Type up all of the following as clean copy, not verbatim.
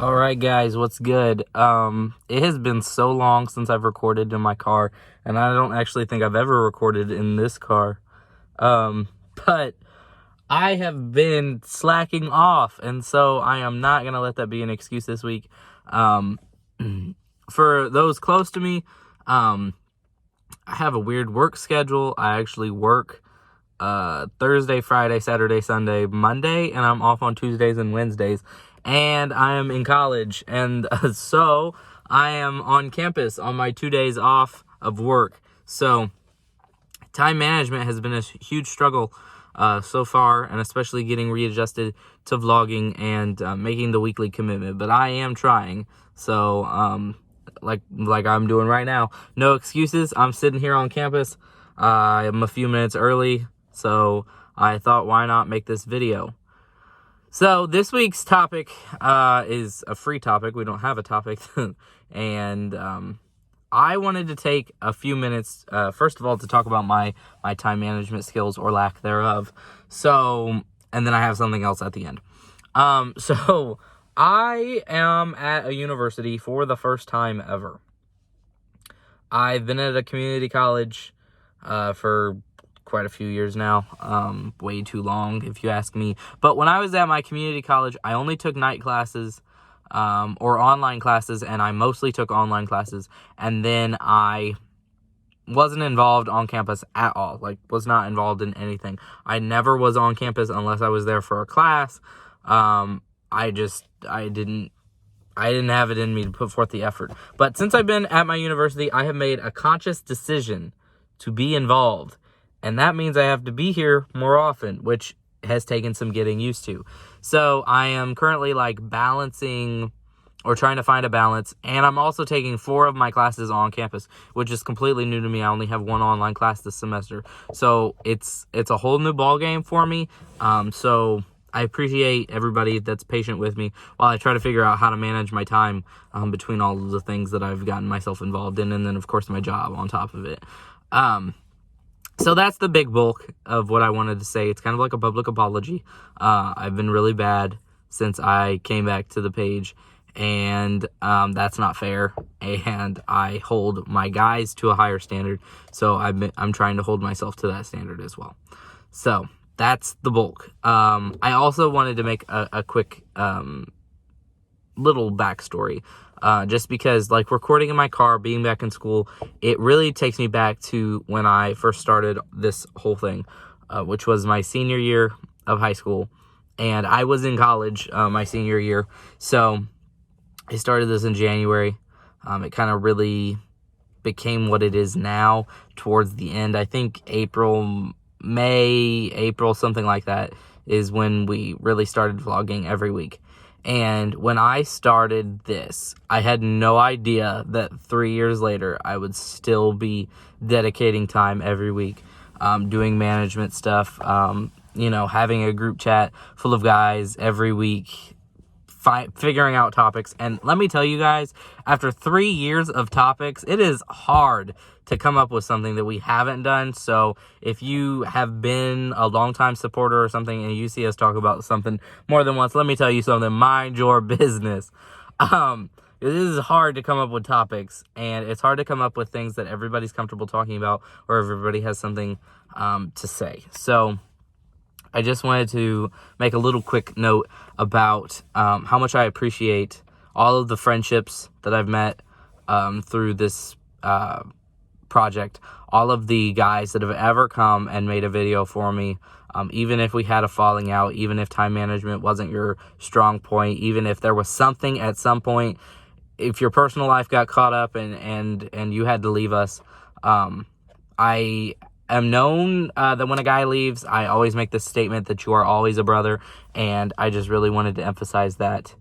All right, guys, what's good? It has been so long since I've recorded in my car, and I don't actually think I've ever recorded in this car. But I have been slacking off, and so I am not going to let that be an excuse this week. Um, for those close to me, I have a weird work schedule. I actually work Thursday, Friday, Saturday, Sunday, Monday, and I'm off on Tuesdays and Wednesdays. And I am in college, and so I am on campus on my 2 days off of work. So time management has been a huge struggle so far, and especially getting readjusted to vlogging and making the weekly commitment. But I am trying. So like I'm doing right now, no excuses. I'm sitting here on campus. I'm a few minutes early, so I thought, why not make this video? So this week's topic is a free topic. We don't have a topic. And I wanted to take a few minutes, first of all, to talk about my time management skills or lack thereof. So, and then I have something else at the end. So I am at a university for the first time ever. I've been at a community college for quite a few years now, way too long if you ask me. But when I was at my community college, I only took night classes or online classes, and I mostly took online classes. And then I wasn't involved on campus at all, was not involved in anything. I never was on campus unless I was there for a class. I didn't have it in me to put forth the effort. But since I've been at my university, I have made a conscious decision to be involved. And that means I have to be here more often, which has taken some getting used to. So I am currently balancing or trying to find a balance. And I'm also taking 4 of my classes on campus, which is completely new to me. I only have 1 online class this semester. So it's a whole new ball game for me. So I appreciate everybody that's patient with me while I try to figure out how to manage my time between all of the things that I've gotten myself involved in. And then, of course, my job on top of it. So that's the big bulk of what I wanted to say. It's kind of like a public apology. I've been really bad since I came back to the page, and that's not fair. And I hold my guys to a higher standard, so I'm trying to hold myself to that standard as well. So that's the bulk. I also wanted to make a quick little backstory. Just because recording in my car, being back in school, it really takes me back to when I first started this whole thing, which was my senior year of high school. And I was in college my senior year. So I started this in January. It kind of really became what it is now towards the end. I think April, something like that is when we really started vlogging every week. And when I started this, I had no idea that 3 years later, I would still be dedicating time every week, doing management stuff, having a group chat full of guys every week, figuring out topics. And let me tell you guys, after 3 years of topics, it is hard to come up with something that we haven't done. So if you have been a longtime supporter or something and you see us talk about something more than once, let me tell you something, mind your business. This is hard to come up with topics, and it's hard to come up with things that everybody's comfortable talking about or everybody has something to say. So I just wanted to make a little quick note about how much I appreciate all of the friendships that I've met through this project, all of the guys that have ever come and made a video for me, even if we had a falling out, even if time management wasn't your strong point, even if there was something at some point, if your personal life got caught up and you had to leave us. I am known that when a guy leaves, I always make this statement that you are always a brother, and I just really wanted to emphasize that.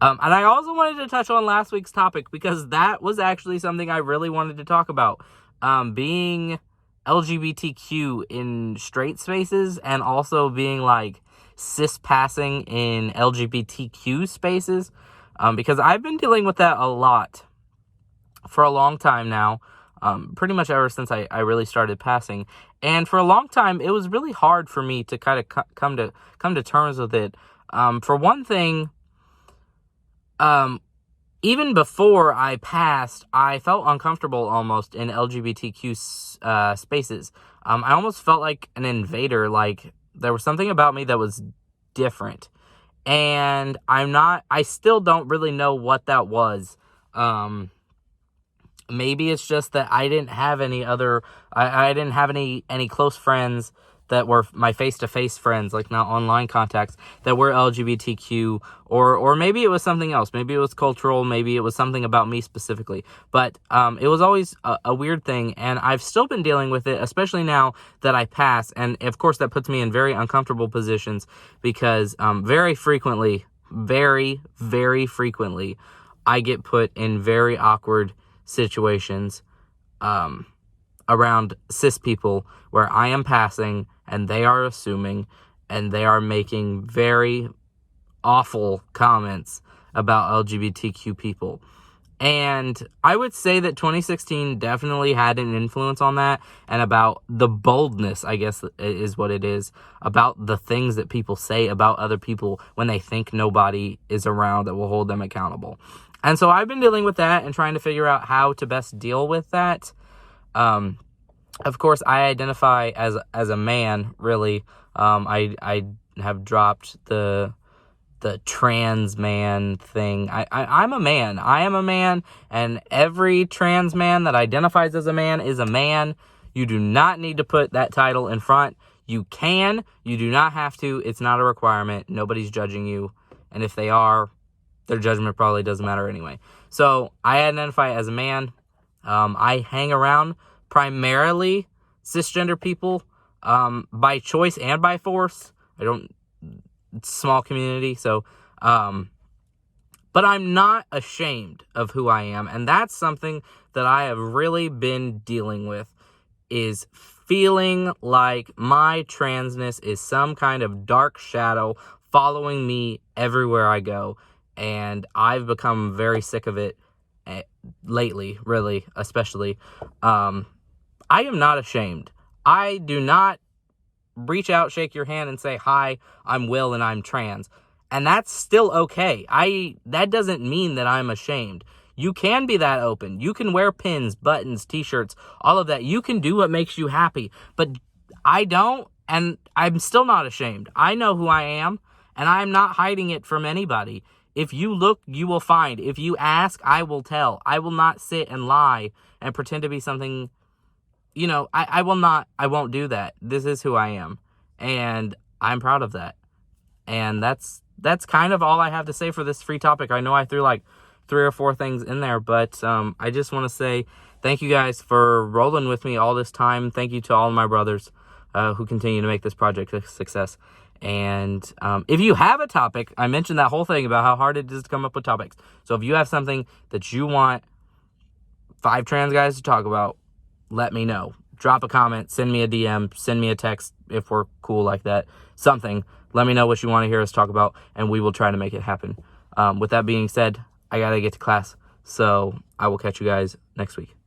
And I also wanted to touch on last week's topic, because that was actually something I really wanted to talk about. Being LGBTQ in straight spaces, and also being cis passing in LGBTQ spaces, because I've been dealing with that a lot for a long time now, pretty much ever since I really started passing. And for a long time, it was really hard for me to kind of come to terms with it. For one thing, even before I passed, I felt uncomfortable almost in LGBTQ spaces. I almost felt like an invader, like there was something about me that was different. And I still don't really know what that was. Maybe it's just that I didn't have any other, I didn't have any close friends that were my face-to-face friends, like not online contacts, that were LGBTQ, or maybe it was something else. Maybe it was cultural, maybe it was something about me specifically. But it was always a weird thing, and I've still been dealing with it, especially now that I pass. And of course, that puts me in very uncomfortable positions because very frequently, very, very frequently, I get put in very awkward situations around cis people where I am passing and they are assuming and they are making very awful comments about LGBTQ people. And I would say that 2016 definitely had an influence on that, and about the boldness, I guess is what it is, about the things that people say about other people when they think nobody is around that will hold them accountable. And so I've been dealing with that and trying to figure out how to best deal with that. Of course, I identify as a man, really. I have dropped the trans man thing. I'm a man. I am a man, and every trans man that identifies as a man is a man. You do not need to put that title in front. You can. You do not have to. It's not a requirement. Nobody's judging you. And if they are, their judgment probably doesn't matter anyway. So I identify as a man. I hang around primarily cisgender people by choice and by force. It's a small community, so but I'm not ashamed of who I am, and that's something that I have really been dealing with, is feeling like my transness is some kind of dark shadow following me everywhere I go, and I've become very sick of it lately, really, especially. I am not ashamed. I do not reach out, shake your hand, and say, "Hi, I'm Will and I'm trans." And that's still okay. That doesn't mean that I'm ashamed. You can be that open. You can wear pins, buttons, t-shirts, all of that. You can do what makes you happy. But I don't, and I'm still not ashamed. I know who I am, and I'm not hiding it from anybody. If you look, you will find. If you ask, I will tell. I will not sit and lie and pretend to be something. I won't do that. This is who I am, and I'm proud of that. And that's kind of all I have to say for this free topic. I know I threw like 3 or 4 things in there, but I just want to say thank you guys for rolling with me all this time. Thank you to all of my brothers who continue to make this project a success. And if you have a topic, I mentioned that whole thing about how hard it is to come up with topics. So if you have something that you want 5 trans guys to talk about, let me know. Drop a comment, send me a DM, send me a text if we're cool like that. Something. Let me know what you want to hear us talk about, and we will try to make it happen. With that being said, I got to get to class, so I will catch you guys next week.